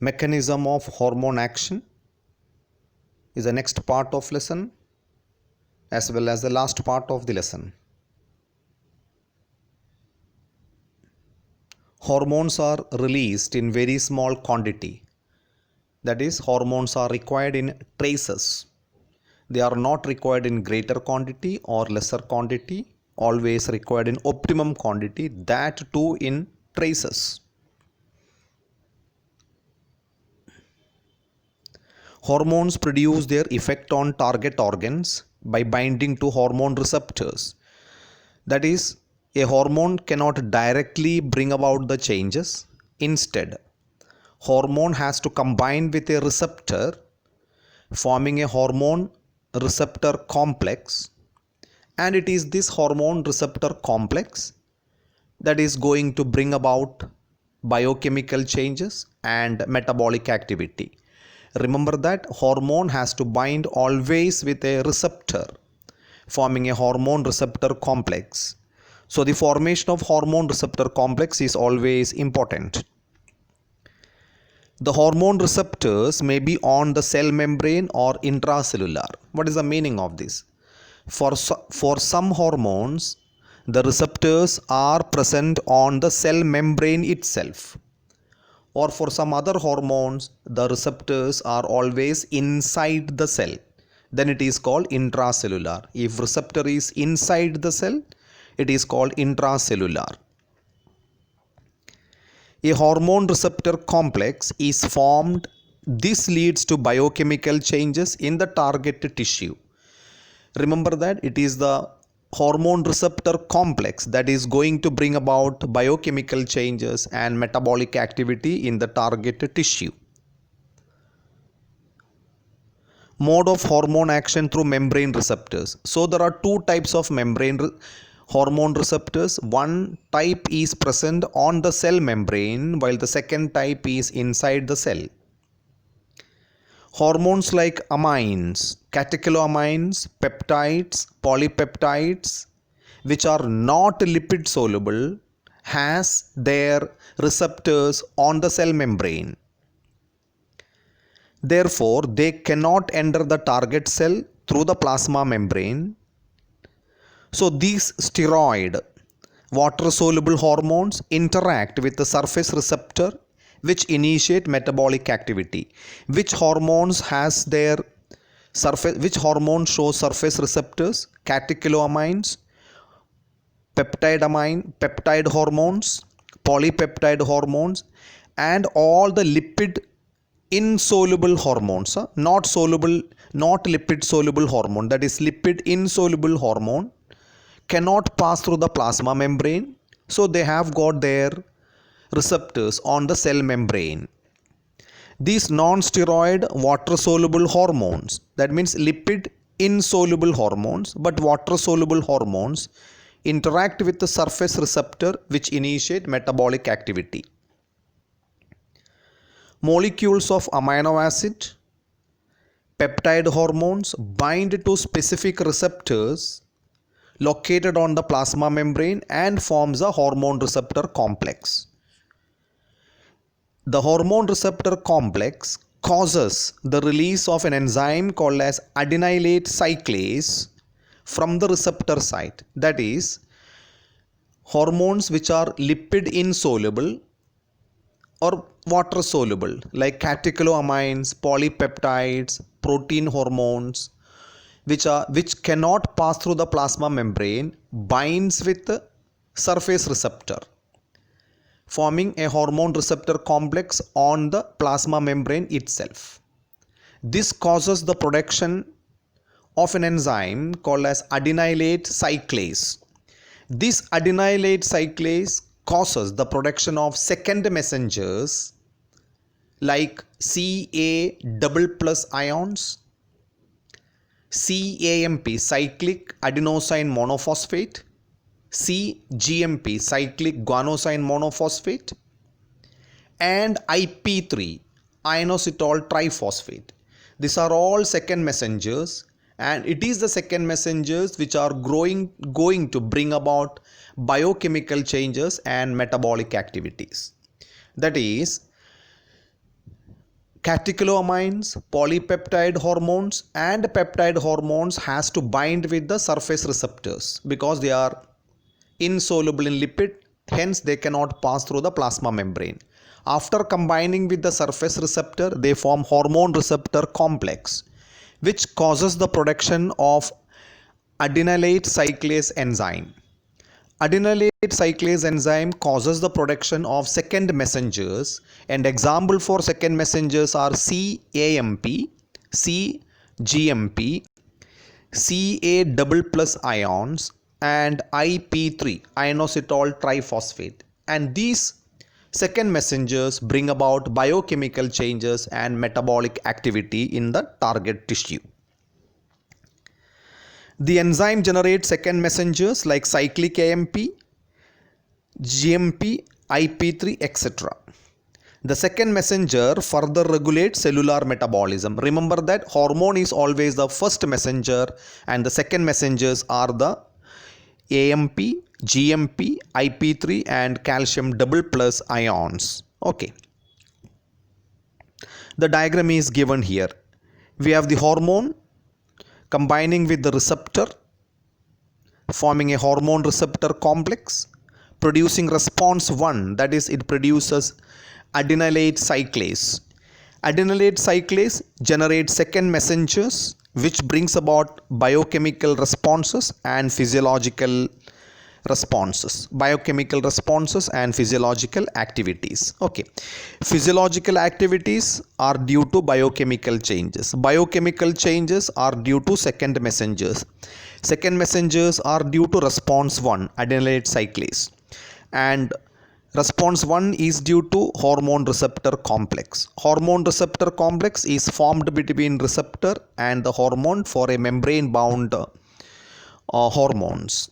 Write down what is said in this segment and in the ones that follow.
Mechanism of hormone action is the next part of lesson as well as the last part of the lesson. Hormones are released in very small quantity. That is, hormones are required in traces. They are not required in greater quantity or lesser quantity, always required in optimum quantity, that too in traces. Hormones produce their effect on target organs by binding to hormone receptors. That is, a hormone cannot directly bring about the changes. Instead, hormone has to combine with a receptor, forming a hormone receptor complex, and it is this hormone receptor complex that is going to bring about biochemical changes and metabolic activity. Remember that hormone has to bind always with a receptor, forming a hormone receptor complex. So the formation of hormone receptor complex is always important. The hormone receptors may be on the cell membrane or intracellular. What is the meaning of this? For some hormones, the receptors are present on the cell membrane itself. Or for some other hormones, the receptors are always inside the cell. Then it is called intracellular. If receptor is inside the cell, it is called intracellular. A hormone receptor complex is formed. This leads to biochemical changes in the target tissue. Remember that it is the hormone receptor complex that is going to bring about biochemical changes and metabolic activity in the target tissue. Mode of hormone action through membrane receptors. So there are two types of hormone receptors. One type is present on the cell membrane while the second type is inside the cell. Hormones like amines, catecholamines, peptides, polypeptides, which are not lipid soluble, has their receptors on the cell membrane. Therefore, they cannot enter the target cell through the plasma membrane. So these steroid water soluble hormones interact with the surface receptor which initiate metabolic activity. Which hormones show surface receptors? Catecholamines, peptide hormones, polypeptide hormones, and all the lipid insoluble hormones, not lipid soluble hormone, that is lipid insoluble hormone cannot pass through the plasma membrane, so they have got their receptors on the cell membrane. These non-steroid water soluble hormones, that means lipid insoluble hormones but water soluble hormones, interact with the surface receptor which initiate metabolic activity. Molecules of amino acid, peptide hormones bind to specific receptors located on the plasma membrane and forms a hormone receptor complex. The hormone receptor complex causes the release of an enzyme called as adenylate cyclase from the receptor site. That is, hormones which are lipid insoluble or water soluble like catecholamines, polypeptides, protein hormones, which cannot pass through the plasma membrane, binds with the surface receptor, forming a hormone receptor complex on the plasma membrane itself. This causes the production of an enzyme called as adenylate cyclase. This adenylate cyclase causes the production of second messengers like Ca+ ions, CAMP cyclic adenosine monophosphate, CGMP cyclic guanosine monophosphate, and IP3 inositol triphosphate. These are all second messengers, and it is the second messengers which are going to bring about biochemical changes and metabolic activities. That is, catecholamines, polypeptide hormones and peptide hormones has to bind with the surface receptors because they are insoluble in lipid, hence they cannot pass through the plasma membrane. After combining with the surface receptor, they form hormone receptor complex, which causes the production of adenylate cyclase enzyme. Adenylate cyclase enzyme causes the production of second messengers, and example for second messengers are CAMP, CGMP, Ca double plus ions and IP3 inositol triphosphate, and these second messengers bring about biochemical changes and metabolic activity in the target tissue. The enzyme generates second messengers like cyclic AMP, GMP, IP3, etc. The second messenger further regulates cellular metabolism. Remember that hormone is always the first messenger and the second messengers are the AMP, GMP, IP3 and calcium double plus ions. Okay. The diagram is given here. We have the hormone combining with the receptor, forming a hormone receptor complex, producing response 1, that is, it produces adenylate cyclase. Adenylate cyclase generates second messengers, which brings about biochemical responses and physiological and physiological activities. Okay, physiological activities are due to biochemical changes. Biochemical changes are due to second messengers. Second messengers are due to response 1, adenylate cyclase, and response 1 is due to hormone receptor complex. Hormone receptor complex is formed between receptor and the hormone for a membrane bound hormones.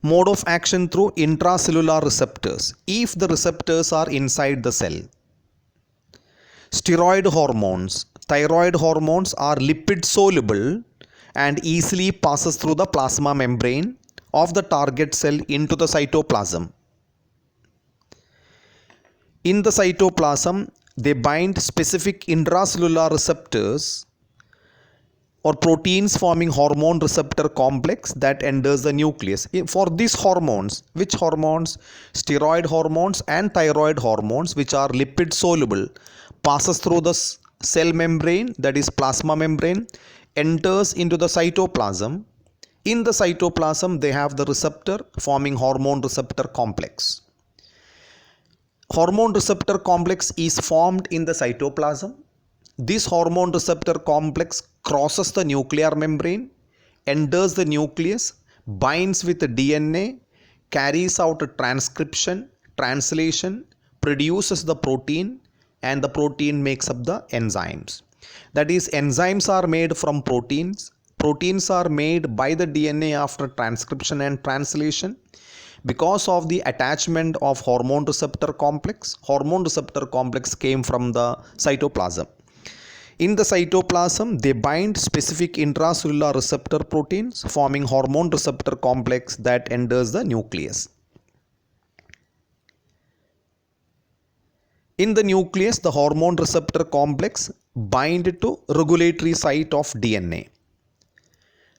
Mode of action through intracellular receptors if the receptors are inside the cell. Steroid hormones, thyroid hormones are lipid soluble and easily passes through the plasma membrane of the target cell into the cytoplasm. In the cytoplasm, they bind specific intracellular receptors or proteins forming hormone receptor complex that enters the nucleus. For these hormones, which hormones? Steroid hormones and thyroid hormones, which are lipid soluble, passes through the cell membrane, that is plasma membrane, enters into the cytoplasm. In the cytoplasm, they have the receptor forming hormone receptor complex. Hormone receptor complex is formed in the cytoplasm. This hormone receptor complex crosses the nuclear membrane, enters the nucleus, binds with the DNA, carries out a transcription, translation, produces the protein, and the protein makes up the enzymes. That is, enzymes are made from proteins. Proteins are made by the DNA after transcription and translation. Because of the attachment of hormone receptor complex came from the cytoplasm. In the cytoplasm, they bind specific intracellular receptor proteins forming hormone receptor complex that enters the nucleus. In the nucleus, the hormone receptor complex bind to regulatory site of DNA.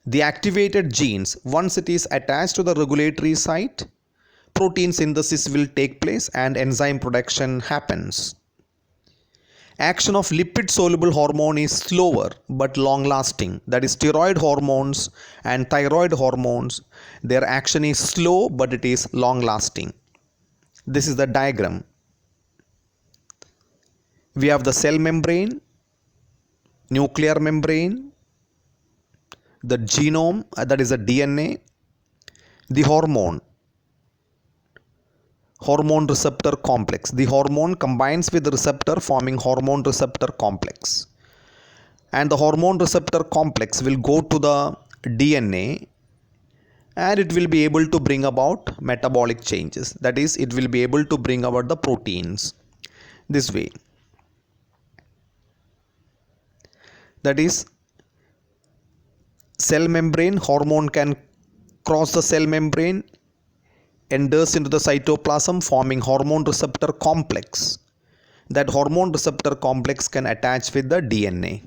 The activated genes, once it is attached to the regulatory site, protein synthesis will take place and enzyme production happens. Action of lipid soluble hormone is slower but long lasting. That is, steroid hormones and thyroid hormones, their action is slow but it is long lasting. This is the diagram. We have the cell membrane, nuclear membrane, the genome, that is the DNA, the hormone receptor complex. The hormone combines with the receptor forming hormone receptor complex, and the hormone receptor complex will go to the DNA and it will be able to bring about metabolic changes. That is, it will be able to bring about the proteins this way. That is, cell membrane, hormone can cross the cell membrane, enters into the cytoplasm forming hormone receptor complex, that hormone receptor complex can attach with the DNA.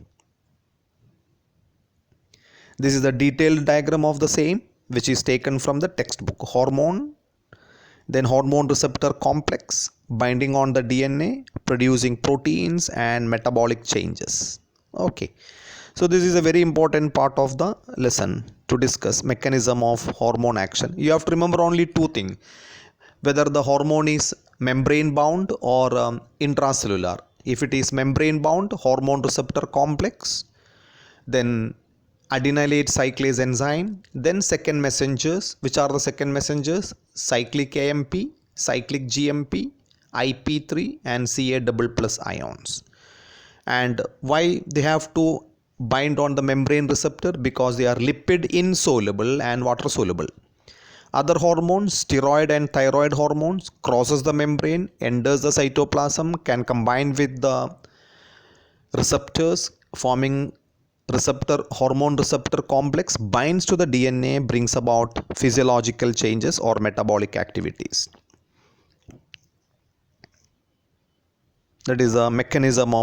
This is the detailed diagram of the same, which is taken from the textbook. Hormone, then hormone receptor complex binding on the DNA, producing proteins and metabolic changes. Okay, so this is a very important part of the lesson to discuss mechanism of hormone action. You have to remember only two things: whether the hormone is membrane bound or intracellular. If it is membrane bound, hormone receptor complex, then adenylate cyclase enzyme, then second messengers. Which are the second messengers? Cyclic AMP, cyclic GMP, IP3 and Ca double plus ions. And why they have to bind on the membrane receptor? Because they are lipid insoluble and water soluble. Other hormones, steroid and thyroid hormones, crosses the membrane, enters the cytoplasm, can combine with the receptors, forming hormone receptor complex, binds to the DNA, brings about physiological changes or metabolic activities. That is a mechanism of